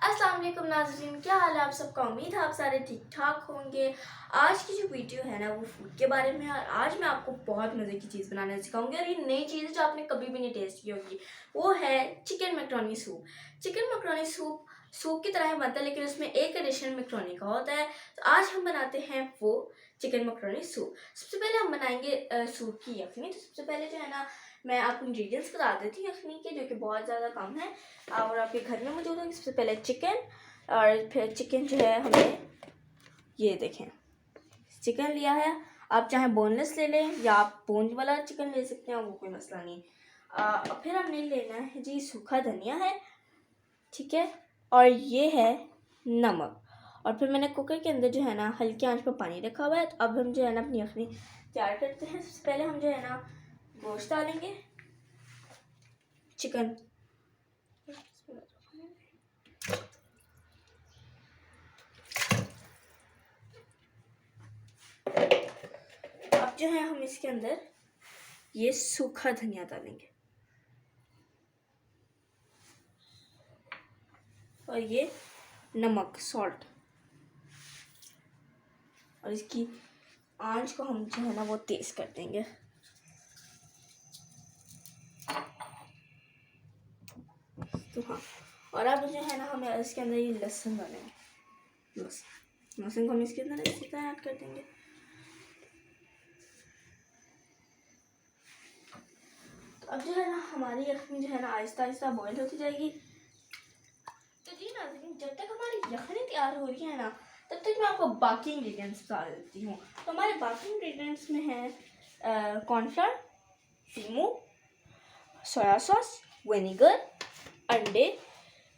अस्सलाम वालेकुम नाज़रीन, क्या हाल है आप सबका। उम्मीद है आप सारे ठीक ठाक होंगे। आज की जो वीडियो है ना वो फूड के बारे में है और आज मैं आपको बहुत मज़े की चीज़ बनाना सिखाऊंगी और ये नई चीज़ है जो आपने कभी भी नहीं टेस्ट की होगी। वो है chicken macaroni soup. Chicken macaroni soup की तरह बनता है लेकिन उसमें एक एडिशन मैक्रोनी का होता है। तो आज हम बनाते हैं वो चिकन मैक्रोनी सूप। सबसे पहले हम बनाएंगे सूप की यखनी। तो सबसे पहले जो है ना मैं आपको इंग्रेडिएंट्स बता देती हूँ यखनी के, जो कि बहुत ज़्यादा कम है और आपके घर में मौजूद होंगे। सबसे पहले चिकन, और फिर चिकन जो है हमने ये देखें चिकन लिया है। आप चाहे बोनलेस ले लें या आप बोन वाला चिकन ले सकते हैं, वो कोई मसला नहीं। और फिर हमने लेना है जी सूखा धनिया है, ठीक है, और ये है नमक। और फिर मैंने कुकर के अंदर जो है ना हल्की आंच पर पानी रखा हुआ है। तो अब हम जो है ना अपनी यखनी तैयार करते हैं। सबसे पहले हम जो है ना गोश्त डालेंगे, चिकन। अब जो है हम इसके अंदर ये सूखा धनिया डालेंगे और ये नमक सॉल्ट, और इसकी आंच को हम जो है ना वो तेज कर देंगे। तो हाँ, और अब जो है ना हमें इसके अंदर ये लहसुन डालेंगे। लहसुन को हम इसके अंदर इसी तरह ऐड कर देंगे। तो अब जो है ना हमारी यखनी जो है ना आहिस्ता आहिस्ता बॉईल होती जाएगी। तो जी नाज़रीन, जब तक हमारी यखनी तैयार हो रही है ना तब तक मैं आपको बाकी इंग्रेडिएंट्स बता देती हूँ। तो हमारे बाकी इंग्रेडिएंट्स में है कॉर्नफ्लावर, सीमू, सोया सॉस, विनेगर, अंडे,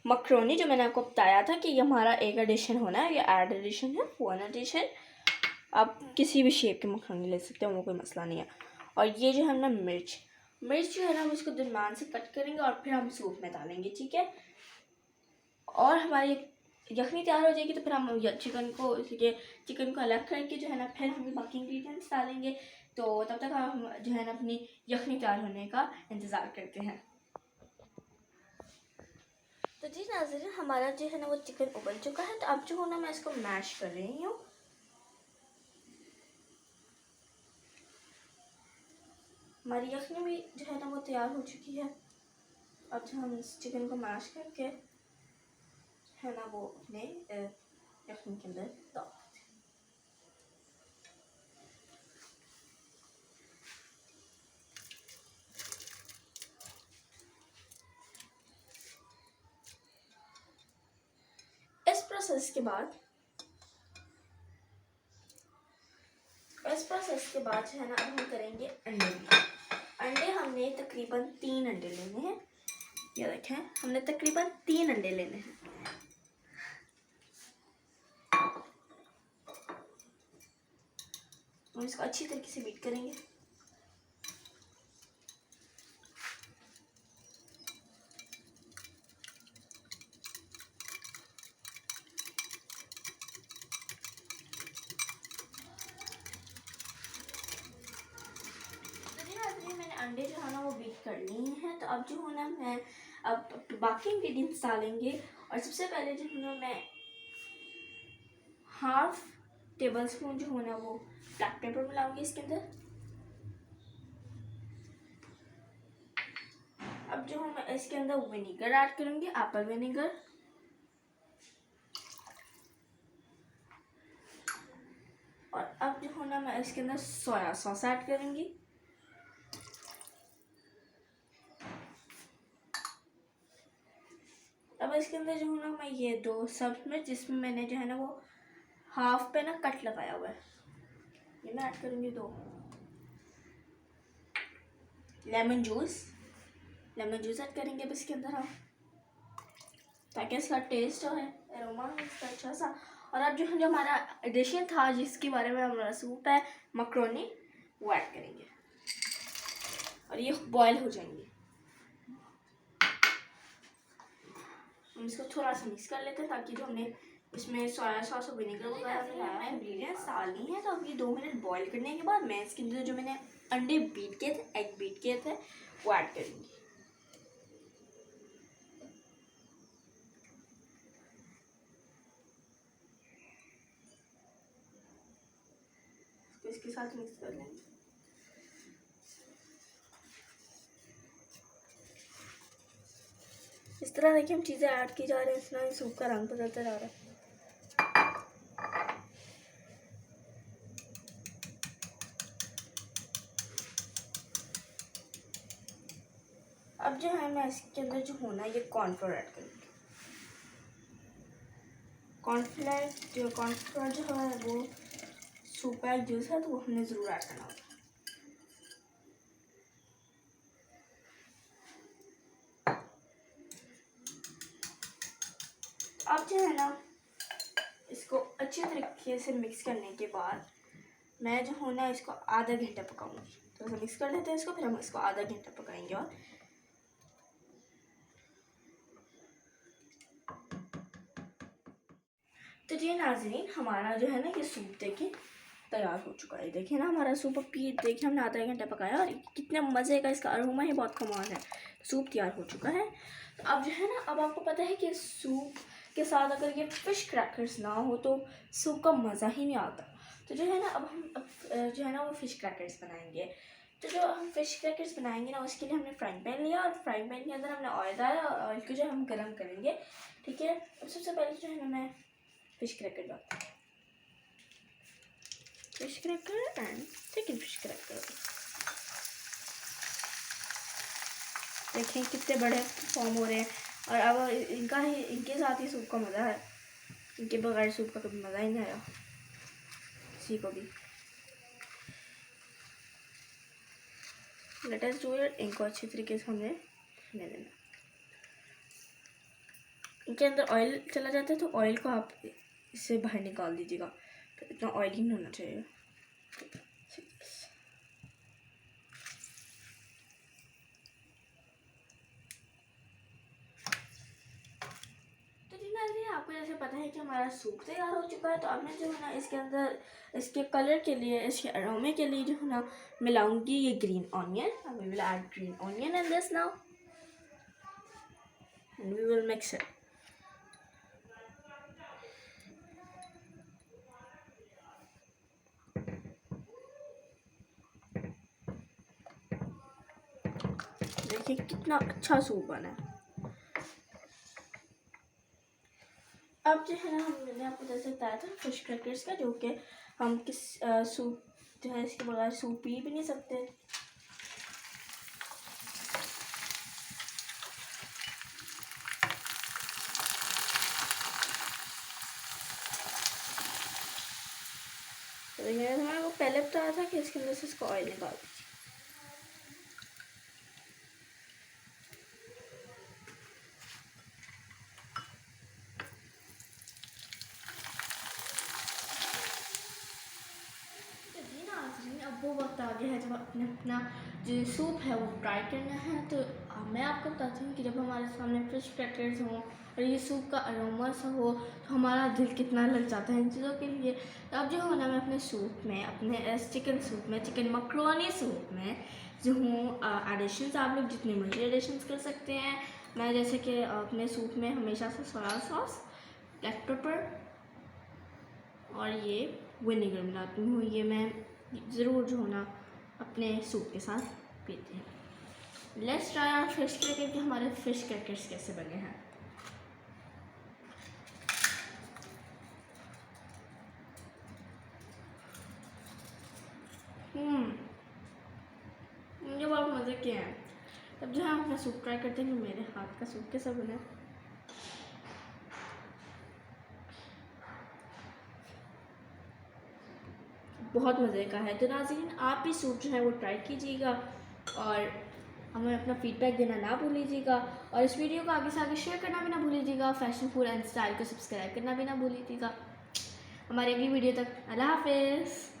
मक्रोनी जो मैंने आपको बताया था कि ये हमारा एक एडिशन होना है, ये ऐड एडिशन है, 1 एडिशन। आप किसी भी शेप के मक्रोनी ले सकते हैं, वो कोई मसला नहीं है। और ये जो है ना मिर्च जो है ना हम इसको दरम्यान से कट करेंगे और फिर हम सूप में डालेंगे, ठीक है। और हमारी यखनी तैयार हो जाएगी तो फिर हम चिकन को अलग करके जो है ना फिर हम बाकी इंग्रेडिएंट्स डालेंगे। तो तब तक हम जो है ना अपनी यखनी तैयार होने का इंतज़ार करते हैं। तो जी नाज़रीन, हमारा जो है ना वो चिकन उबल चुका है। तो अब जो है ना मैं इसको मैश कर रही हूँ। हमारी यखनी भी जो है ना वो तैयार हो चुकी है। अब जो हम इस चिकन को मैश करके है ना वो अपने यखनी के अंदर डाल देते हैं। इस प्रोसेस के बाद जो है ना अब हम करेंगे अंडे हमने तकरीबन 3 अंडे लेने हैं। ये देखें, हमने तकरीबन 3 अंडे लेने हैं। हम इसको अच्छी तरीके से बीट करेंगे। मैंने अंडे जो है ना वो बीट कर लिए हैं। तो अब जो है ना मैं अब बाकी इंग्रेडिएंट्स डालेंगे। और सबसे पहले जो है ना मैं हाफ टेबल स्पून जो है ना वो ब्लैक पेपर मिलाऊंगी इसके अंदर। अब जो है मैं इसके अंदर विनेगर ऐड करूंगी, एप्पल विनेगर। और अब जो है ना मैं इसके अंदर सोया सॉस ऐड करूंगी। अब इसके अंदर जो है ना मैं ये 2 सब्ज मिर्च जिसमें मैंने जो है ना वो हाफ पे ना कट लगाया हुआ है, ये मैं ऐड करूंगी। 2 लेमन जूस ऐड करेंगे अब इसके अंदर हम, ताकि इसका टेस्ट जो है अरोमा है इसका अच्छा सा। और अब जो है जो हमारा एडिशन था जिसके बारे में हमारा सूप है मक्रोनी, वो ऐड करेंगे और ये बॉयल हो जाएंगे। हम इसको थोड़ा सा मिक्स कर लेते हैं ताकि जो हमने इसमें सोया सॉस और विनेगर वगैरह मिलाया है इंग्रेडिएंट्स डालनी है। तो अब ये 2 मिनट बॉईल करने के बाद मैं इसके अंदर जो मैंने अंडे बीट किए थे, एग बीट किए थे, वो ऐड करेंगी। इसके साथ मिक्स कर लेंगे। इस तरह देखिए हम चीज़ें ऐड की जा रही हैं, इतना ही सूप का रंग बदलता जा रहा है। अब जो है मैं इसके अंदर जो होना है ये कॉर्नफ्लोर ऐड करूँगी। कॉर्नफ्लोर जो है वो सूप का एक जूस है, तो वो हमने ज़रूर ऐड करना होगा। अब जो है ना इसको अच्छे तरीके से मिक्स करने के बाद मैं जो हूँ ना इसको आधा घंटा पकाऊंगी। तो इसे मिक्स कर लेते हैं इसको, फिर हम इसको आधा घंटा पकाएंगे। और तो ये नाज़रीन हमारा जो है ना ये सूप देखिए तैयार हो चुका है। देखिए ना हमारा सूप अब देखिए हमने आधा घंटा पकाया और कितने मज़े का इसका अरोमा ही बहुत कमाल है। सूप तैयार हो चुका है। तो अब जो है ना अब आपको पता है कि सूप के साथ अगर ये फ़िश क्रैकर्स ना हो तो सूप का मज़ा ही नहीं आता। तो जो है ना अब हम जो है ना वो फ़िश क्रैकर्स बनाएंगे। तो जो हम फ़िश क्रैकर्स बनाएंगे ना उसके लिए हमने फ्राइंग पैन लिया और फ्राइंग पैन के अंदर हमने ऑयल डाला और ऑयल को जो हम गर्म करेंगे। ठीक है, अब सबसे पहले जो है ना मैं फ़िश क्रैकर डालता हूँ। Fish cracker and second fish cracker. देखें कितने बड़े फॉर्म हो रहे हैं। और अब इनके साथ ही सूप का मज़ा है, इनके बगैर सूप का कभी मज़ा ही नहीं आया किसी को भी। Let us do it. इनको अच्छी तरीके से हमने ले लेना। इनके अंदर ऑयल चला जाता है तो ऑयल को आप इससे बाहर निकाल दीजिएगा। तो इतना ऑयल ही नहीं होना चाहिए। आपको जैसे पता है कि हमारा सूप तैयार हो चुका है। तो अब मैं जो है ना इसके अंदर इसके कलर के लिए, इसके अरोमे के लिए जो है ना मिलाऊंगी ये green onion. We will add green onion in this now and we will mix it. देखिए कितना अच्छा सूप बना है। अब जो है ना मैंने आपको जैसे बताया था फिश क्रैकर्स का, जो कि हम किस सूप जो है इसके बगैर सूप पी भी नहीं सकते। तो मैंने आपको पहले बताया था कि इसके अंदर से इसको ऑयल निकाल दीजिए। अब वो वक्त आ गया है जब अपना जो सूप है वो ट्राई करना है। तो मैं आपको बताती हूँ कि जब हमारे सामने फिश क्रैकर्स हों और ये सूप का अरोमा सा हो तो हमारा दिल कितना लग जाता है इन चीज़ों के लिए। तो अब जो है ना मैं अपने सूप में, अपने चिकन सूप में, चिकन मक्रोनी सूप में जो हूँ एडिशंस आप लोग जितने मर्जी एडिशंस कर सकते हैं। मैं जैसे कि अपने सूप में हमेशा से सोया सॉस, ब्लैक पेपर और ये विनेगर मिलाती हूँ। ये मैं ज़रूर जो है ना अपने सूप के साथ पीते हैं। Let's try our fish cracker कि हमारे फिश क्रैकर्स कैसे बने हैं। मुझे बहुत मज़े किए हैं। तब जो है हम अपना सूप ट्राई करते हैं कि मेरे हाथ का सूप कैसा बना है। बहुत मज़े का है। तो नाज़रीन आप भी सूप जो है वो ट्राई कीजिएगा और हमें अपना फीडबैक देना ना भूलिएगा। और इस वीडियो को आगे से आगे शेयर करना भी ना भूलिएगा। फैशन फूड एंड स्टाइल को सब्सक्राइब करना भी ना भूलिएगा। हमारी अगली वीडियो तक अल्लाह हाफ़िज़।